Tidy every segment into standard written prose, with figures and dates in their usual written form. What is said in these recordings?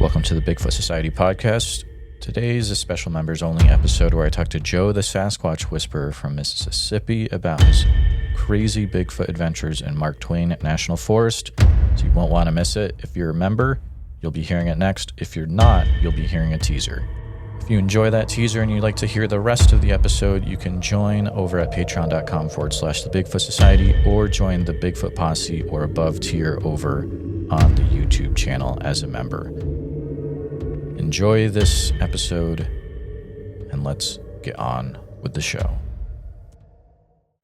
Welcome to the Bigfoot Society podcast. Today is a special members only episode where I talk to Joe the Sasquatch Whisperer from Mississippi about his crazy Bigfoot adventures in Twain National Forest. So you won't want to miss it. If you're a member, you'll be hearing it next. If you're not, you'll be hearing a teaser. If you enjoy that teaser and you'd like to hear the rest of the episode, you can join over at patreon.com/the Bigfoot Society or join the Bigfoot Posse or above tier over on the YouTube channel as a member. Enjoy this episode and let's get on with the show.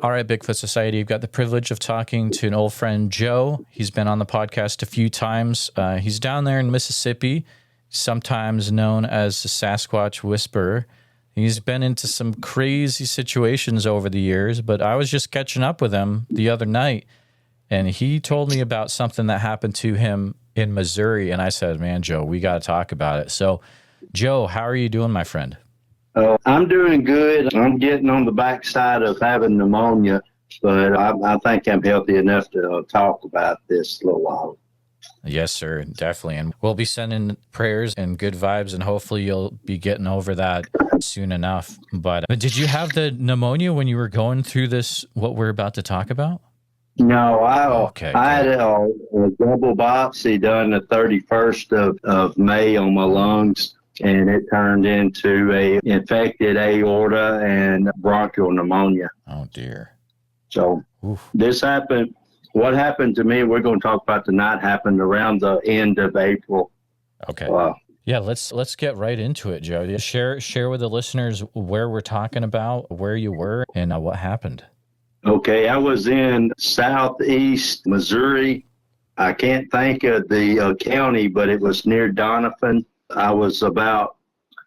All right, Bigfoot Society, you've got the privilege of talking to an old friend, Joe. He's been on the podcast a few times. He's down there in Mississippi, sometimes known as the Sasquatch Whisperer. He's been into some crazy situations over the years, but I was just catching up with him the other night, and he told me about something that happened to him in Missouri, and I said, man, Joe, we got to talk about it. So, Joe, how are you doing, my friend? I'm doing good. I'm getting on the backside of having pneumonia, but I think I'm healthy enough to talk about this a little while. Yes, sir, definitely. And we'll be sending prayers and good vibes, and hopefully you'll be getting over that soon enough. But did you have the pneumonia when you were going through this, what we're about to talk about? No, I had a double biopsy done the 31st of May on my lungs, and it turned into a infected aorta and bronchial pneumonia. Oh, dear. So This happened. What happened to me, we're going to talk about tonight, happened around the end of April. Okay. Yeah, let's get right into it, Joe. Share with the listeners where we're talking about, where you were, and what happened. Okay, I was in southeast Missouri. I can't think of the county, but it was near Donovan. I was about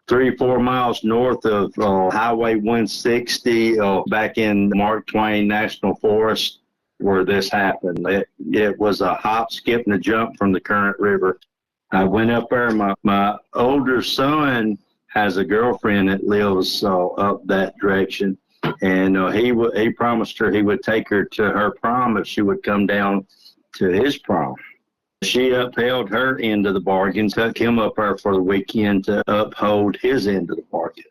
3 or 4 miles north of Highway 160 back in Twain National Forest where this happened. It was a hop, skip, and a jump from the current river. I went up there. My older son has a girlfriend that lives up that direction, and he promised her he would take her to her prom if she would come down to his prom. She upheld her end of the bargain, took him up there for the weekend to uphold his end of the bargain.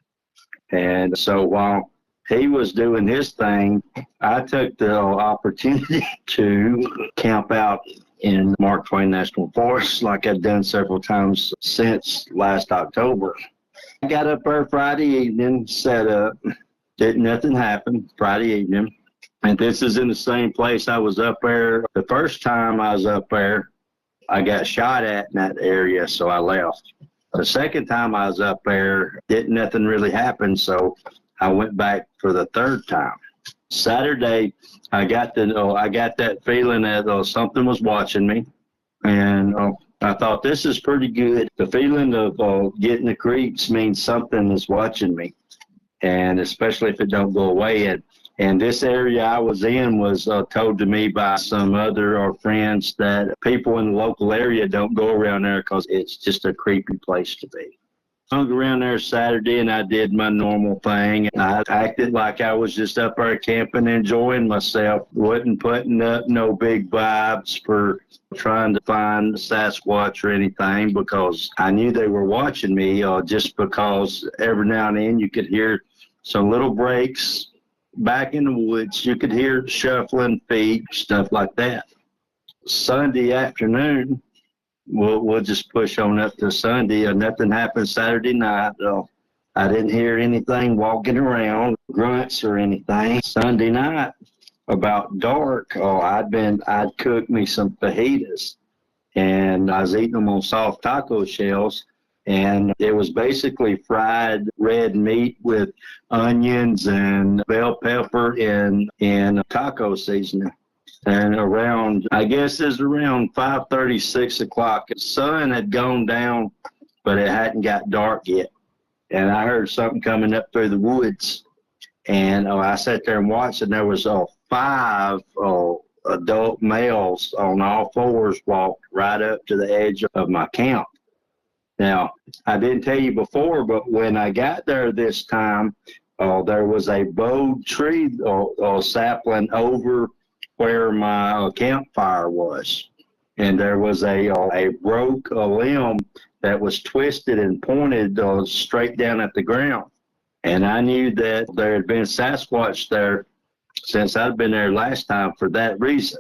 And so while he was doing his thing, I took the opportunity to camp out in Twain National Forest like I'd done several times since last October. I got up there Friday evening, set up. Nothing happened Friday evening. And this is in the same place I was up there. The first time I was up there, I got shot at in that area, so I left. The second time I was up there, nothing really happened, so I went back for the third time. Saturday, I got that feeling that something was watching me, and I thought, this is pretty good. The feeling of getting the creeps means something is watching me, and especially if it don't go away. And this area I was in was told to me by some other friends that people in the local area don't go around there because it's just a creepy place to be. Hung around there Saturday, and I did my normal thing. I acted like I was just up there camping, enjoying myself. Wasn't putting up no big vibes for trying to find Sasquatch or anything because I knew they were watching me, just because every now and then you could hear some little breaks back in the woods. You could hear shuffling feet, stuff like that. Sunday afternoon, we'll just push on up to Sunday. Nothing happened Saturday night. I didn't hear anything walking around, grunts or anything. Sunday night, about dark, I'd cooked me some fajitas, and I was eating them on soft taco shells. And it was basically fried red meat with onions and bell pepper and taco seasoning. And around 5:30, 6 o'clock, the sun had gone down, but it hadn't got dark yet. And I heard something coming up through the woods. And I sat there and watched, and there was 5 adult males on all fours walked right up to the edge of my camp. Now, I didn't tell you before, but when I got there this time, there was a bowed tree sapling over where my campfire was. And there was a broke limb that was twisted and pointed straight down at the ground. And I knew that there had been Sasquatch there since I'd been there last time for that reason.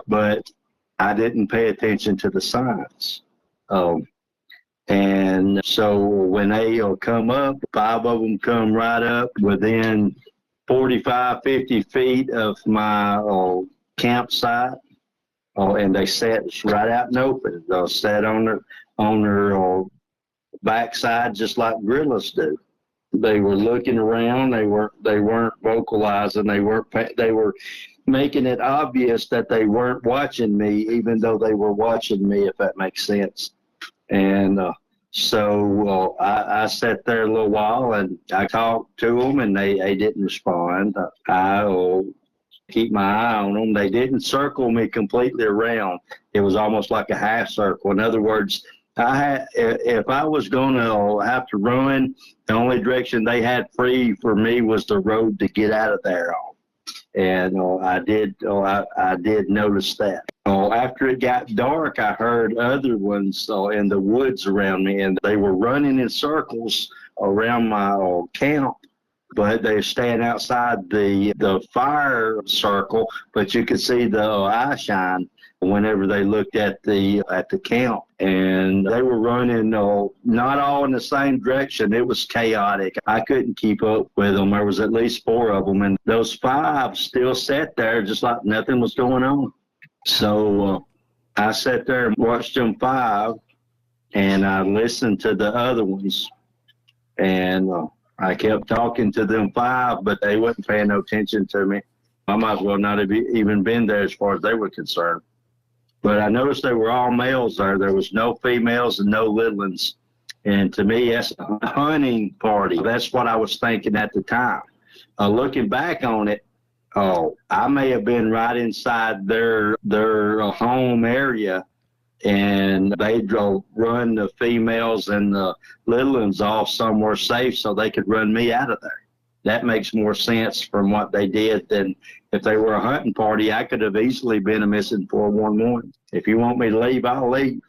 But I didn't pay attention to the signs. And so when they come up, 5 of them come right up within 45, 50 feet of my campsite. And they sat right out in the open. They sat on their backside just like gorillas do. They were looking around. They weren't vocalizing. They were making it obvious that they weren't watching me, even though they were watching me, if that makes sense. And so I sat there a little while, and I talked to them, and they didn't respond. I keep my eye on them. They didn't circle me completely around. It was almost like a half circle. In other words, if I was going to have to run, the only direction they had free for me was the road to get out of there on. And I did notice that. After it got dark, I heard other ones in the woods around me, and they were running in circles around my camp. But they were staying outside the fire circle, but you could see the eye shine whenever they looked at the camp. And they were running not all in the same direction. It was chaotic. I couldn't keep up with them. There was at least 4 of them, and those 5 still sat there just like nothing was going on. So I sat there and watched them 5, and I listened to the other ones. And I kept talking to them 5, but they wasn't paying no attention to me. I might as well not have even been there as far as they were concerned. But I noticed they were all males there. There was no females and no little ones. And to me, that's a hunting party. That's what I was thinking at the time. Looking back on it, I may have been right inside their home area, and they run the females and the little ones off somewhere safe so they could run me out of there. That makes more sense from what they did than if they were a hunting party. I could have easily been a missing 411. If you want me to leave, I'll leave.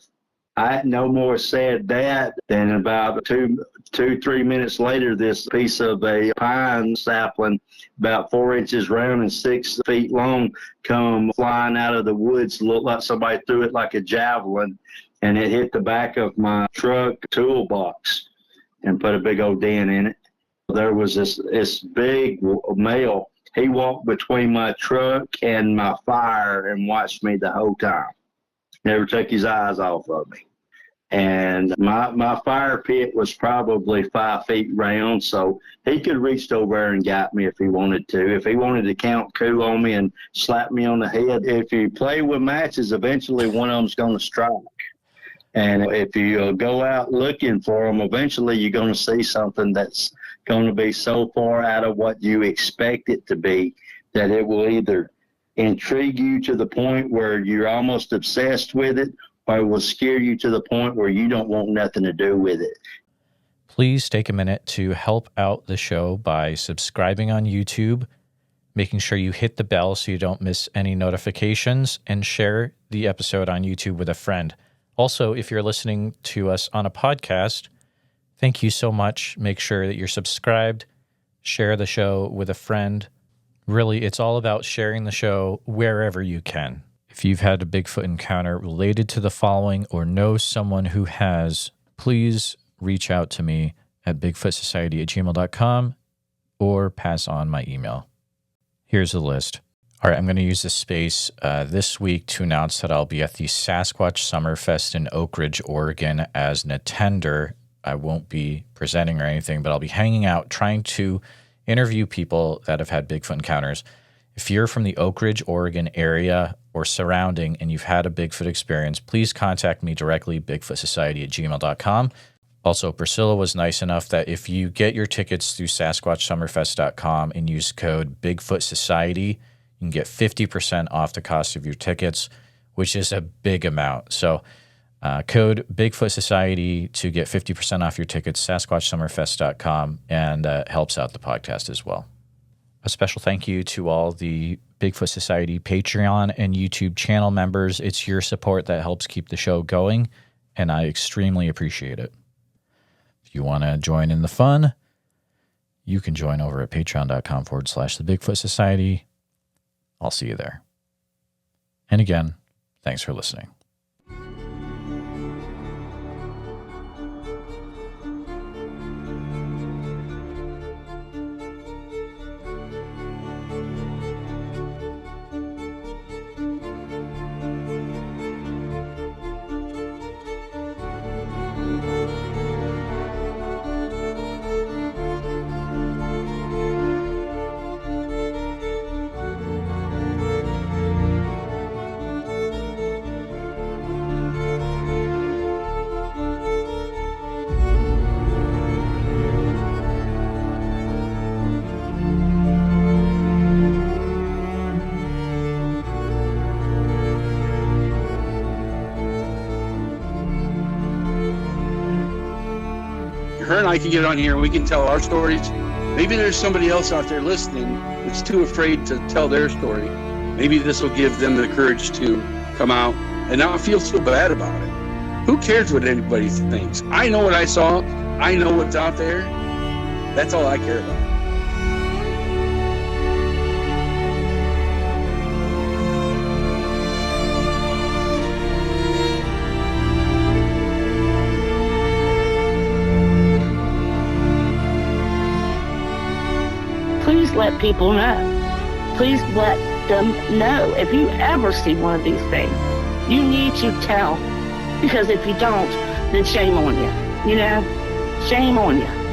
I no more said that than about 3 minutes later, this piece of a pine sapling about 4 inches round and 6 feet long come flying out of the woods. Looked like somebody threw it like a javelin, and it hit the back of my truck toolbox and put a big old dent in it. There was this big male. He walked between my truck and my fire and watched me the whole time. Never took his eyes off of me. And my fire pit was probably 5 feet round, so he could have reached over there and got me if he wanted to. If he wanted to count coup on me and slap me on the head. If you play with matches, eventually one of them's going to strike. And if you go out looking for them, eventually you're going to see something that's going to be so far out of what you expect it to be that it will either intrigue you to the point where you're almost obsessed with it, or it will scare you to the point where you don't want nothing to do with it. Please take a minute to help out the show by subscribing on YouTube, making sure you hit the bell so you don't miss any notifications, and share the episode on YouTube with a friend. Also, if you're listening to us on a podcast, thank you so much. Make sure that you're subscribed, share the show with a friend. Really, it's all about sharing the show wherever you can. If you've had a Bigfoot encounter related to the following or know someone who has, please reach out to me at bigfootsociety@gmail.com or pass on my email. Here's the list. All right, I'm going to use this space this week to announce that I'll be at the Sasquatch Summerfest in Oak Ridge, Oregon as an attender. I won't be presenting or anything, but I'll be hanging out, trying to interview people that have had Bigfoot encounters. If you're from the Oak Ridge, Oregon area or surrounding and you've had a Bigfoot experience, please contact me directly, bigfootsociety@gmail.com. Also, Priscilla was nice enough that if you get your tickets through SasquatchSummerfest.com and use code Bigfoot Society, you can get 50% off the cost of your tickets, which is a big amount. So code Bigfoot Society to get 50% off your tickets, SasquatchSummerfest.com, and helps out the podcast as well. A special thank you to all the Bigfoot Society Patreon and YouTube channel members. It's your support that helps keep the show going. and I extremely appreciate it. If you want to join in the fun, you can join over at patreon.com/the Bigfoot Society. I'll see you there. And again, thanks for listening. Her and I can get on here and we can tell our stories. Maybe there's somebody else out there listening that's too afraid to tell their story. Maybe this will give them the courage to come out and not feel so bad about it. Who cares what anybody thinks? I know what I saw. I know what's out there. That's all I care about. Please let people know. Please let them know. If you ever see one of these things, you need to tell. Because if you don't, then shame on you. You know? Shame on you.